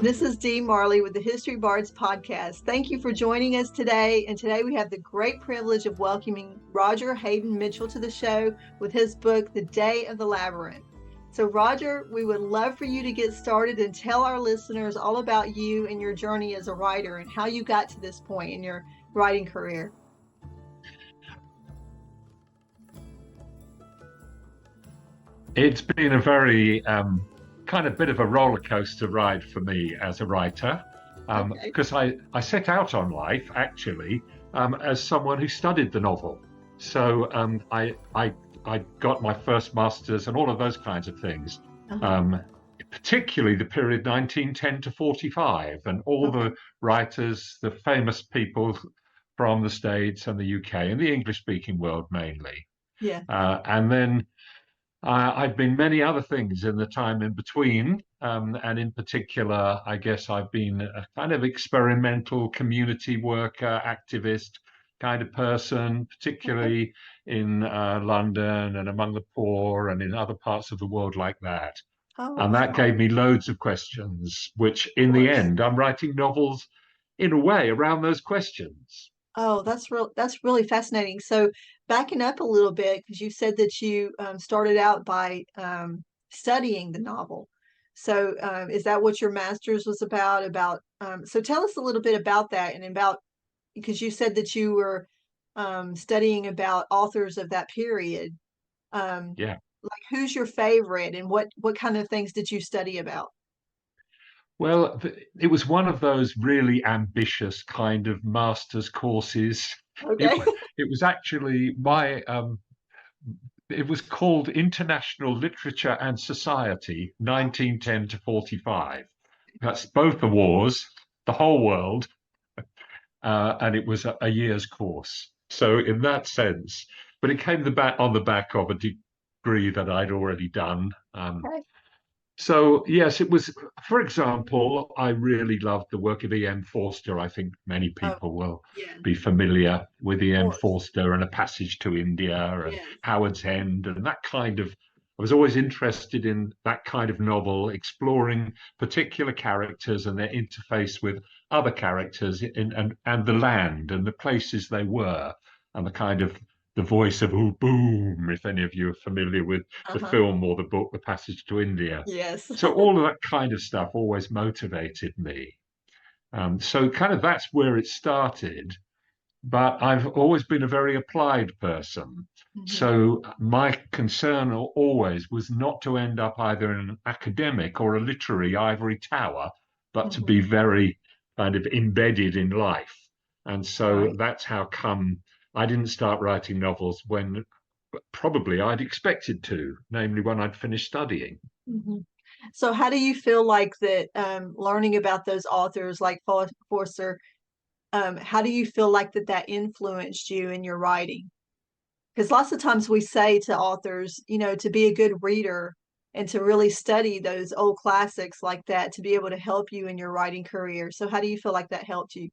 this is Dee Marley with the History Bards podcast. Thank you for joining us today. And today we have the great privilege of welcoming Roger Haydon Mitchell to the show with his book, The Day of the Labyrinth. So Roger, we would love for you to get started and tell our listeners all about you and your journey as a writer and how you got to this point in your writing career. It's been a very kind of bit of a roller coaster ride for me as a writer, because I set out on life actually as someone who studied the novel. So I got my first masters and all of those kinds of things, particularly the period 1910 to 45, and all the writers, the famous people from the States and the UK and the English-speaking world mainly. Yeah. And then I've been many other things in the time in between, and in particular, I guess I've been a kind of experimental community worker, activist kind of person, particularly in London and among the poor and in other parts of the world like that. And that gave me loads of questions, which in the end, I'm writing novels in a way around those questions. Oh, that's really fascinating. So backing up a little bit, because you said that you started out by studying the novel. So is that what your master's was about? So tell us a little bit about that and about, because you said that you were studying about authors of that period. Yeah. Like who's your favorite and what kind of things did you study about? Well, it was one of those really ambitious kind of master's courses. It, Okay. it was actually it was called International Literature and Society, 1910 to 45. That's both the wars, the whole world, and it was a year's course. So in that sense, but it came on the back of a degree that I'd already done. Okay. So yes, it was, for example, I really loved the work of E.M. Forster. I think many Oh, people will yeah, be familiar with of E.M. course. Forster and A Passage to India and Yes. Howard's End and that kind of, I was always interested in that kind of novel, exploring particular characters and their interface with other characters and the land and the places they were and the kind of the voice of "Ooh, boom," if any of you are familiar with the Uh-huh. film or the book, The Passage to India. Yes. So all of that kind of stuff always motivated me. So kind of that's where it started. But I've always been a very applied person. Mhm. So my concern always was not to end up either in an academic or a literary ivory tower, but to be Mhm. very kind of embedded in life. And so Right. that's how come I didn't start writing novels when probably I'd expected to, namely when I'd finished studying. Mhm. So how do you feel like that learning about those authors like Forster, how do you feel like that influenced you in your writing? Because lots of times we say to authors, to be a good reader and to really study those old classics like that to be able to help you in your writing career. So how do you feel like that helped you?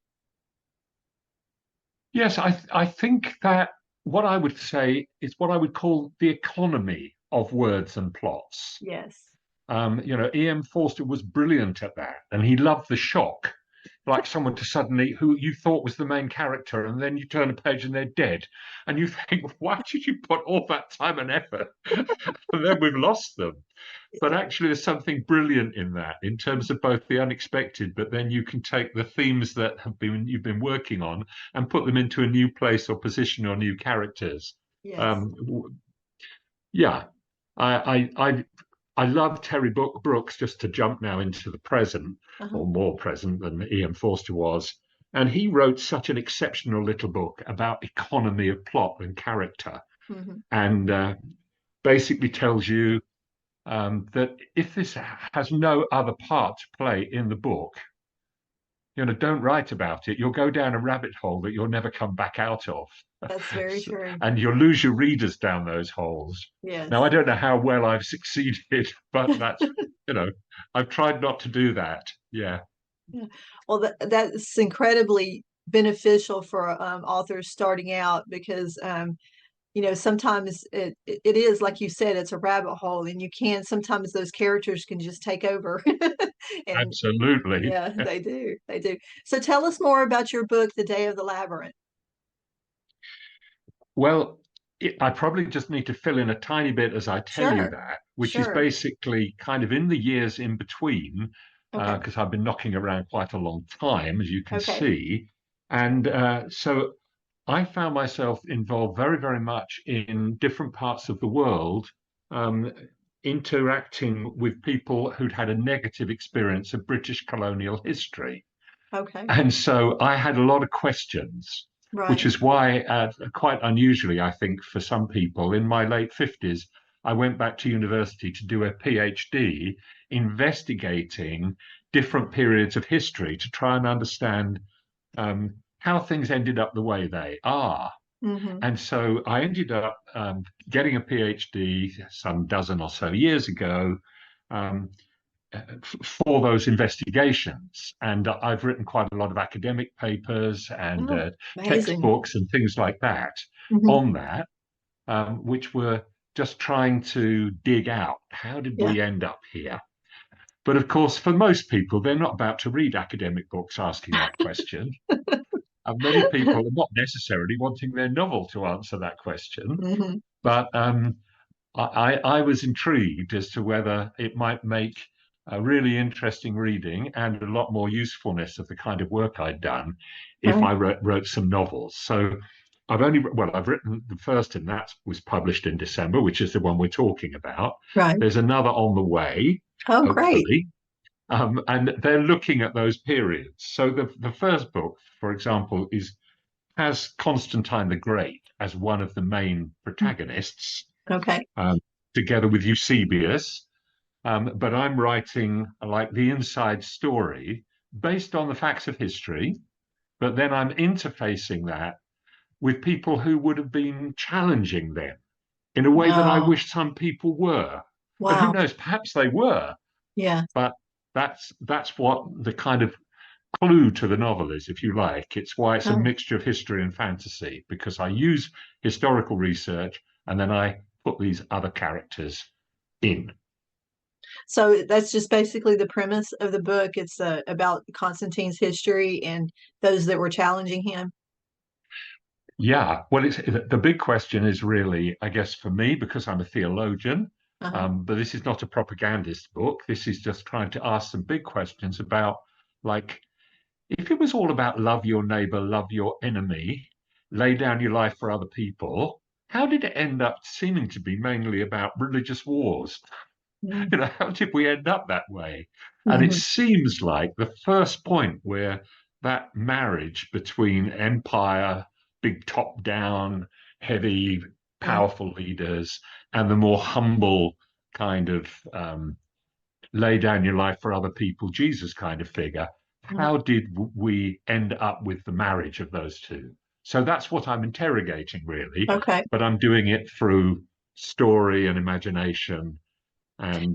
Yes, I think that what I would say is what I would call the economy of words and plots. Yes. E.M. Forster was brilliant at that, and he loved the shock, like someone to suddenly who you thought was the main character, and then you turn a page and they're dead, and you think, why did you put all that time and effort, and then we've lost them? But actually, there's something brilliant in that, in terms of both the unexpected, but then you can take the themes that you've been working on and put them into a new place or position or new characters. Yes. Um, yeah, I love Terry Brooks, just to jump now into the present, Uh-huh. or more present than E.M. Forster was. And he wrote such an exceptional little book about economy of plot and character, Mhm. and basically tells you that if this has no other part to play in the book, don't write about it. You'll go down a rabbit hole that you'll never come back out of. That's very true. And you'll lose your readers down those holes. Now, Yes. I don't know how well I've succeeded, but I've tried not to do that. Yeah. Yeah. Well, that's incredibly beneficial for authors starting out because sometimes it is like you said, it's a rabbit hole, and you can sometimes those characters can just take over. And Absolutely. yeah, they do. So tell us more about your book, The Day of the Labyrinth. Well, I probably just need to fill in a tiny bit as I tell you Sure, that, which is sure. basically kind of in the years in between, Okay, because I've been knocking around quite a long time, as you can okay. see. And so I found myself involved very, very much in different parts of the world, um, interacting with people who'd had a negative experience of British colonial history. Okay. And so I had a lot of questions, which Right. is why, quite unusually, I think, for some people, in my late 50s, I went back to university to do a PhD investigating different periods of history to try and understand how things ended up the way they are. Hmm. And so I ended up getting a PhD some dozen or so years ago, um, for those investigations. And I've written quite a lot of academic papers and Oh, amazing. textbooks and things like that Hmm. on that, which were just trying to dig out how did Yeah. we end up here? But of course, for most people, they're not about to read academic books asking that question. And many people are not necessarily wanting their novel to answer that question. Hmm. But I was intrigued as to whether it might make a really interesting reading and a lot more usefulness of the kind of work I'd done if Right. I wrote some novels. So I've written the first, and that was published in December, which is the one we're talking about. Right. There's another on the way, Oh, great. hopefully. And they're looking at those periods. So the first book, for example, has Constantine the Great as one of the main protagonists, Okay. um, together with Eusebius. But I'm writing like the inside story based on the facts of history, but then I'm interfacing that with people who would have been challenging them in a way that I Oh, wish some people were. But who wow. knows, perhaps they were. Yeah. But that's what the kind of clue to the novel is, if you like. It's why it's a Oh. mixture of history and fantasy, because I use historical research and then I put these other characters in. So that's just basically the premise of the book. It's about Constantine's history and those that were challenging him. Yeah, well, the big question is really, I guess, for me, because I'm a theologian, Uh-huh. but this is not a propagandist book. This is just trying to ask some big questions about, like, if it was all about love your neighbor, love your enemy, lay down your life for other people, how did it end up seeming to be mainly about religious wars? How did we end up that way? And it Mm-hmm. seems like the first point where that marriage between empire, big top down, heavy, Yeah. powerful leaders, and the more humble kind of lay down your life for other people, Jesus kind of figure. Mhm. How did we end up with the marriage of those two? So that's what I'm interrogating, really, Okay. but I'm doing it through story and imagination and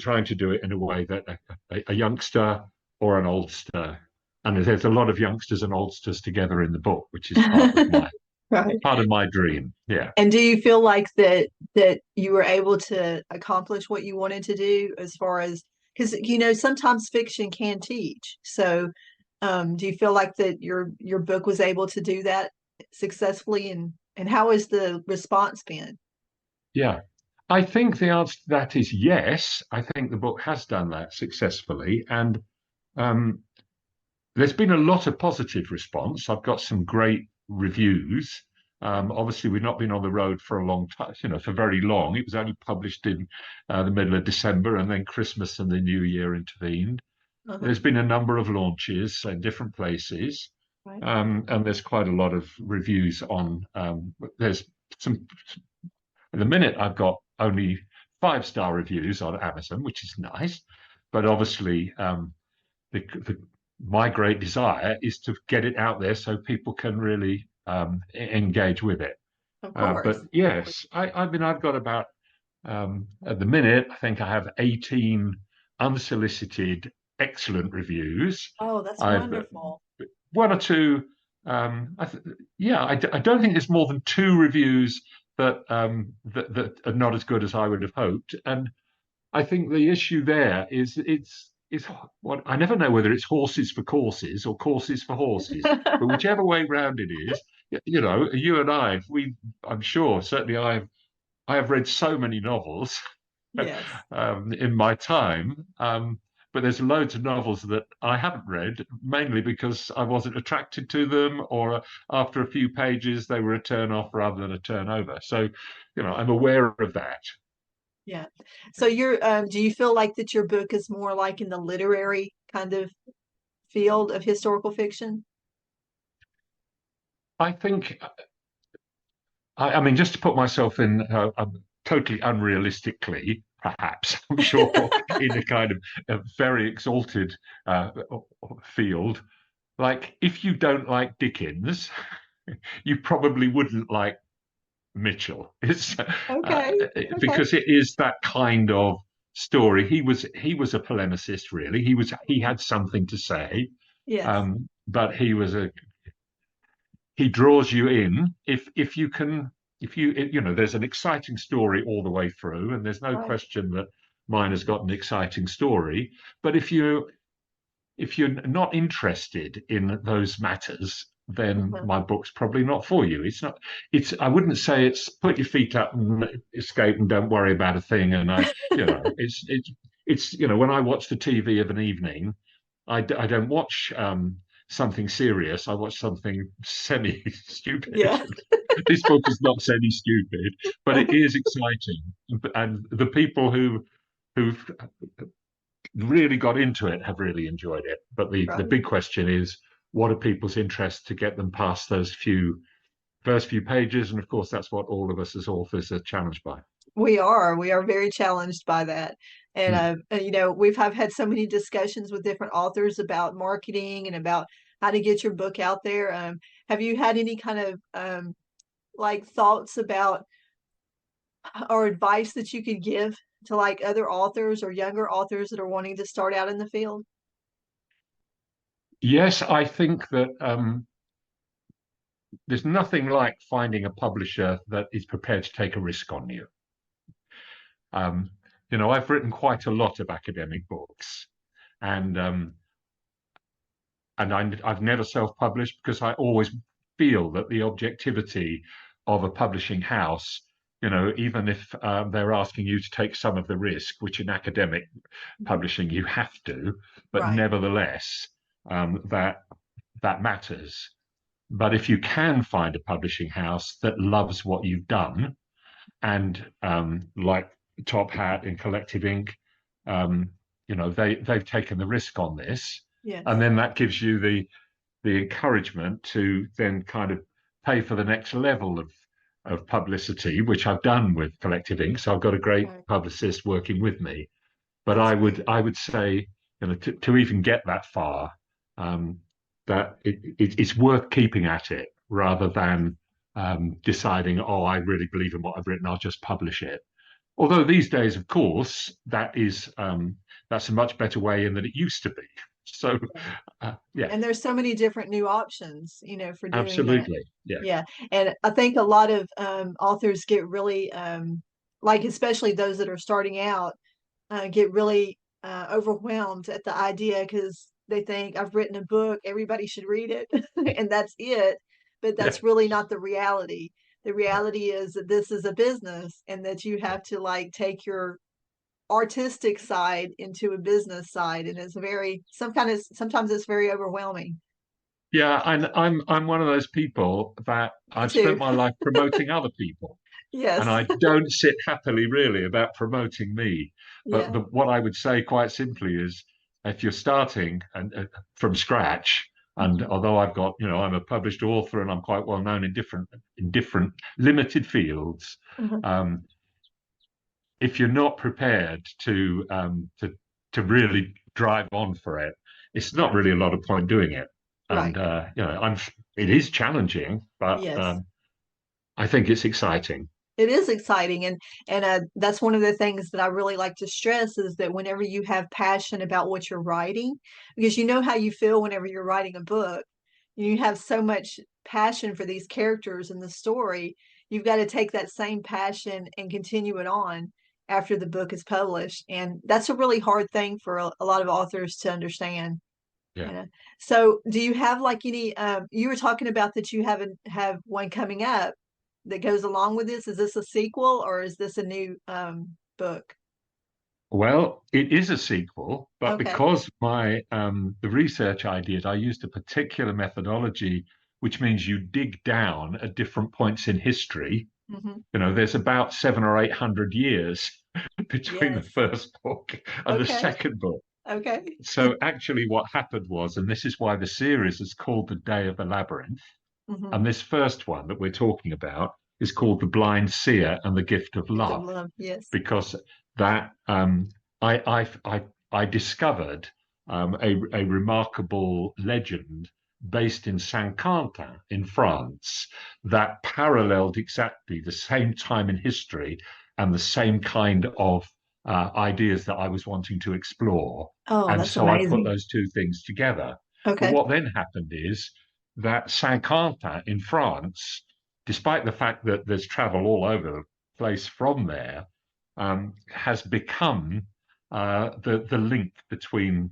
trying to do it in a way that a youngster or an oldster, and there's a lot of youngsters and oldsters together in the book, which is Right. part of my dream. Yeah, And do you feel like that you were able to accomplish what you wanted to do as far as because sometimes fiction can teach. So do you feel like that your book was able to do that successfully and how has the response been? yeah. I think the answer to that is yes. I think the book has done that successfully, and um, there's been a lot of positive response. I've got some great reviews. Obviously, we've not been on the road for a long time, for very long. It was only published in the middle of December, and then Christmas and the New Year intervened. Uh-huh. There's been a number of launches in different places, Right. and there's quite a lot of reviews on. There's some. At the minute, I've got only 5-star reviews on Amazon, which is nice, but obviously, the my great desire is to get it out there so people can really engage with it. Of But course. yes, I mean, I've got about at the minute, I think I have 18 unsolicited, excellent reviews. Oh, that's I've wonderful. one or two. I don't think there's more than 2 reviews that are not as good as I would have hoped. And I think the issue there is what I never know whether it's horses for courses or courses for horses, but whichever way round it is, you know, you and I, I'm sure, certainly I have read so many novels Yes. in my time, but there's loads of novels that I haven't read, mainly because I wasn't attracted to them, or after a few pages they were a turn off rather than a turnover. So, you know, I'm aware of that. Yeah. So do you feel like that your book is more like in the literary kind of field of historical fiction? I think, I mean, just to put myself in totally unrealistically, perhaps, I'm sure, in a kind of a very exalted uh, field, like if you don't like Dickens, you probably wouldn't like Mitchell. It's Okay. Okay. because it is that kind of story. He was a polemicist, really. He had something to say, Yes. but he draws you in if you can you know there's an exciting story all the way through, and there's no Right. question that mine has got an exciting story. But if you're not interested in those matters, then Uh-huh. my book's probably not for you. It's not. It's. I wouldn't say it's put your feet up and escape and don't worry about a thing. And you know, it's you know, when I watch the TV of an evening, I don't watch something serious. I watch something semi-stupid. Yeah. This book is not semi-stupid, but it is exciting, and the people who've really got into it have really enjoyed it. But the Right. big question is, what are people's interests to get them past those first few pages? And of course, that's what all of us as authors are challenged by. We are very challenged by that. And Mm. you know, have had so many discussions with different authors about marketing and about how to get your book out there. Have you had any kind of like thoughts about or advice that you could give to like other authors or younger authors that are wanting to start out in the field? Yes, I think that there's nothing like finding a publisher that is prepared to take a risk on you. Um, you know, I've written quite a lot of academic books, and I've never self-published because I always feel that the objectivity of a publishing house, you know, even if they're asking you to take some of the risk, which in academic Mhm. publishing you have to, but Right. nevertheless, that matters. But if you can find a publishing house that loves what you've done, and like Top Hat and Collective Ink, um, you know, they've taken the risk on this, and Yes. then that gives you the encouragement to then kind of pay for the next level of publicity, which I've done with Collective Ink. So I've got a great Right. publicist working with me. But That's I great. would I would say, you know, to even get that far, um, that it's worth keeping at it rather than deciding, oh, I really believe in what I've written, I'll just publish it. Although these days, of course, that's a much better way in than it used to be. So, Right. yeah, And there's so many different new options, you know, for doing that. absolutely, yeah, Yeah. And I think a lot of authors get really like especially those that are starting out get really overwhelmed at the idea because they think I've written a book, everybody should read it, and that's it. But yeah. that's really not the reality. The reality is that this is a business and that you have to like take your artistic side into a business side, and it's very sometimes it's very overwhelming. Yeah, and I'm one of those people that Me I've spent too. my life promoting other people, and Yes. I don't sit happily really about promoting me. But Yeah. what I would say quite simply is, if you're starting and from scratch, and Mhm. although I've got, you know, I'm a published author and I'm quite well known in different limited fields, Mhm. um, if you're not prepared to really drive on for it, it's not Right. really a lot of point doing it. And Right. you know, it is challenging, but Yes. I think it's exciting. It is exciting, and that's one of the things that I really like to stress is that whenever you have passion about what you're writing, because you know how you feel whenever you're writing a book, you have so much passion for these characters and the story, you've got to take that same passion and continue it on after the book is published. And that's a really hard thing for a lot of authors to understand. Yeah. You know. So do you have like any you were talking about that you haven't have one coming up that goes along with this? Is this a sequel or is this a new book? Well, it is a sequel, but Okay. because my the research I did, I used a particular methodology, which means you dig down at different points in history. Hmm. You know, there's about 7 or 800 years between the Yes. first book and the Okay. second book. Okay. So actually, what happened was, and this is why the series is called The Day of the Labyrinth, Hmm. and this first one that we're talking about is called The Blind Seer and the Gift of Gift of Love, love. Yes. because that I discovered a remarkable legend based in Saint-Quentin in France that paralleled exactly the same time in history and the same kind of ideas that I was wanting to explore. Oh, And that's so I put amazing. those two things together. But Okay. what then happened is that Saint-Quentin in France, despite the fact that there's travel all over the place from there, has become the link between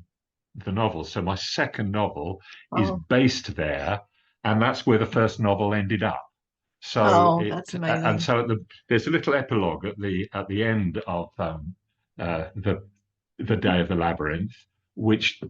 the novels. So my second novel is Oh, based there, and that's where the first novel ended up. So oh, it that's and amazing. so there's a little epilogue at the end of uh, the the Day of the Labyrinth, which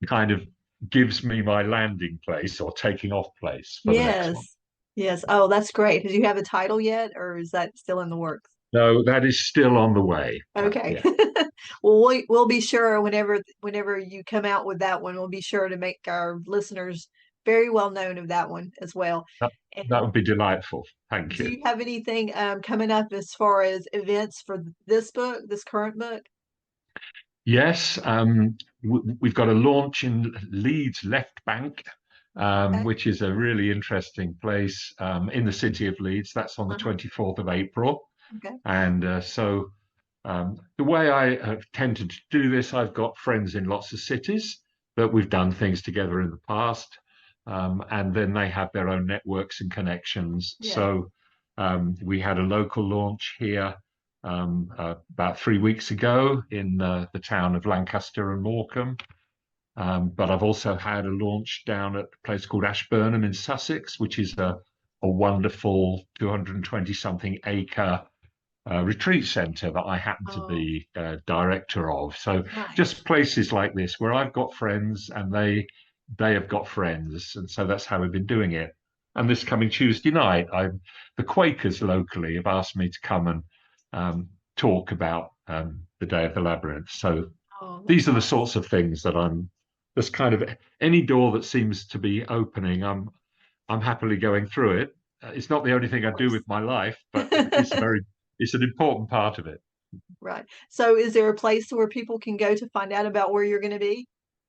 kind of gives me my landing place or taking off place for the next one. Yes. Yes. Oh, that's great. Did you have a title yet, or is that still in the works? No, that is still on the way. Okay. Yeah, Well, we'll be sure whenever you come out with that one, we'll be sure to make our listeners very well known of that one as well. that, that And would be delightful. Thank do you. you have anything coming up as far as events for this book, this current book? Yes, we've got a launch in Leeds Left Bank, Okay. which is a really interesting place in the city of Leeds. That's on the Uh-huh. 24th of April. Okay. And the way I have tended to do this, I've got friends in lots of cities that we've done things together in the past. And then they have their own networks and connections. Yes. So we had a local launch here about 3 weeks ago in the town of Lancaster and Morecambe. But I've also had a launch down at a place called Ashburnham in Sussex, which is a wonderful 220 something acre retreat centre that I happen to Oh, be director of. So nice. just places like this where I've got friends and they have got friends, and so that's how we've been doing it. And this coming Tuesday night, the Quakers locally have asked me to come and talk about the Day of the Labyrinth. So Oh, these that's are the nice. sorts of things that I'm. There's kind of any door that seems to be opening. I'm happily going through it. It's not the only thing I Of do course. with my life, but it's an important part of it. Right. So is there a place where people can go to find out about where you're going to be?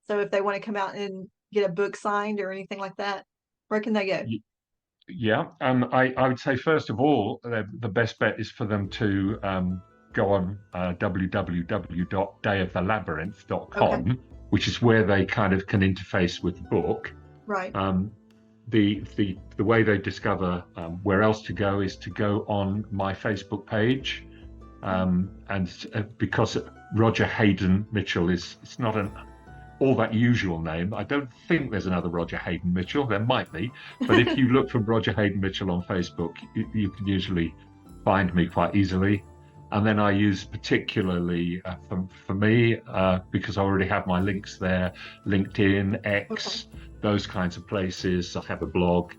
So if they want to come out and get a book signed or anything like that, where can they go? Yeah, I would say first of all, the best bet is for them to go on Okay. www.dayofthelabyrinth.com, which is where they kind of can interface with the book. Right. Um, the way they discover where else to go is to go on my Facebook page, and because Roger Haydon Mitchell is it's not an all that usual name. I don't think there's another Roger Haydon Mitchell. There might be, but if you look for Roger Haydon Mitchell on Facebook, you can usually find me quite easily. And then I use particularly for me because I already have my links there, LinkedIn, Okay. X, those kinds of places. I have a blog,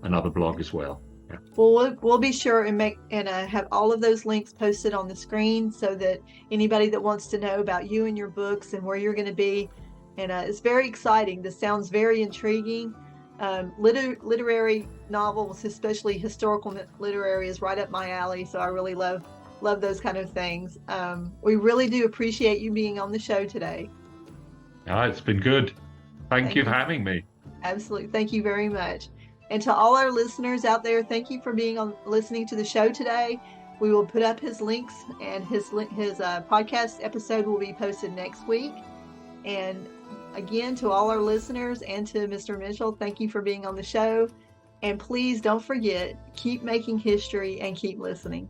another blog as well. Yeah. Well, we'll be sure and make and have all of those links posted on the screen so that anybody that wants to know about you and your books and where you're going to be, and it's very exciting. This sounds very intriguing. Literary novels, especially historical literary, is right up my alley. So I really love those kind of things. We really do appreciate you being on the show today. It's been good. Thank Thank you for you. having me. Absolutely. Thank you very much. And to all our listeners out there, thank you for being on listening to the show today. We will put up his links, and his podcast episode will be posted next week. And again, to all our listeners and to Mr. Mitchell, thank you for being on the show. And please don't forget, keep making history and keep listening.